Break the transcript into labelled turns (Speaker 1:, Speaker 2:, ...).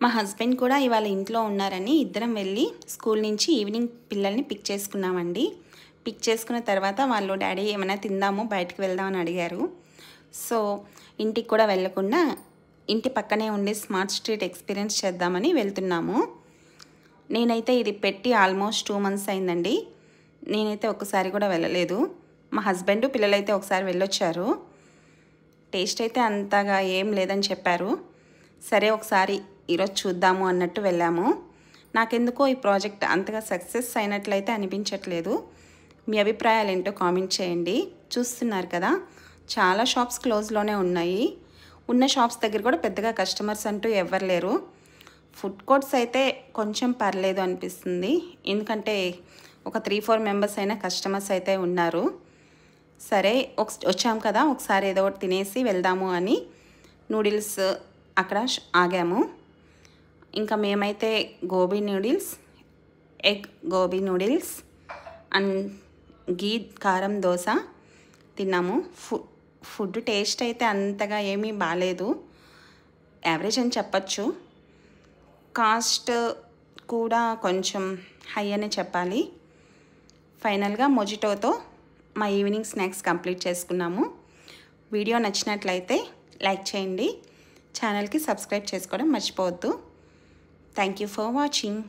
Speaker 1: మా హస్బెండ్ కూడా ఇవాళ ఇంట్లో ఉన్నారని ఇద్దరం వెళ్ళి స్కూల్ నుంచి ఈవినింగ్ పిల్లల్ని పిక్ చేసుకున్నామండి. పిక్ చేసుకున్న తర్వాత వాళ్ళు డాడీ ఏమైనా తిందాము బయటకు వెళ్దామని అడిగారు. సో ఇంటికి కూడా వెళ్ళకుండా ఇంటి పక్కనే ఉండే స్మార్ట్ స్ట్రీట్ ఎక్స్పీరియన్స్ చేద్దామని వెళ్తున్నాము. నేనైతే ఇది పెట్టి ఆల్మోస్ట్ 2 months అయిందండి. నేనైతే ఒక్కసారి కూడా వెళ్ళలేదు. మా హస్బెండ్ పిల్లలైతే ఒకసారి వెళ్ళొచ్చారు. టేస్ట్ అయితే అంతగా ఏం లేదని చెప్పారు. సరే ఒకసారి ఈరోజు చూద్దాము అన్నట్టు వెళ్ళాము. నాకెందుకో ఈ ప్రాజెక్ట్ అంతగా సక్సెస్ అయినట్లయితే అనిపించట్లేదు. మీ అభిప్రాయాలు ఏంటో కామెంట్ చేయండి. చూస్తున్నారు కదా, చాలా షాప్స్ క్లోజ్లోనే ఉన్నాయి. ఉన్న షాప్స్ దగ్గర కూడా పెద్దగా కస్టమర్స్ అంటూ ఎవ్వరు లేరు. ఫుడ్ కోర్ట్స్ అయితే కొంచెం పర్లేదు అనిపిస్తుంది, ఎందుకంటే ఒక 3-4 మెంబర్స్ అయినా కస్టమర్స్ అయితే ఉన్నారు. సరే వచ్చాం కదా, ఒకసారి ఏదో ఒకటి తినేసి వెళ్దాము అని నూడిల్స్ అక్కడ ఆగాము. ఇంకా మేమైతే gobi noodles, egg gobi noodles and ghee karam dosa తిన్నాము. ఫుడ్ టేస్ట్ అయితే అంతగా ఏమీ బాగాలేదు, యావరేజ్ అని చెప్పచ్చు. కాస్ట్ కూడా కొంచెం హై అనే చెప్పాలి. ఫైనల్గా మొజిటోతో మా ఈవినింగ్ స్నాక్స్ కంప్లీట్ చేసుకున్నాము. వీడియో నచ్చినట్లయితే లైక్ చేయండి, ఛానల్కి సబ్స్క్రైబ్ చేసుకోవడం మర్చిపోవద్దు. Thank you for watching.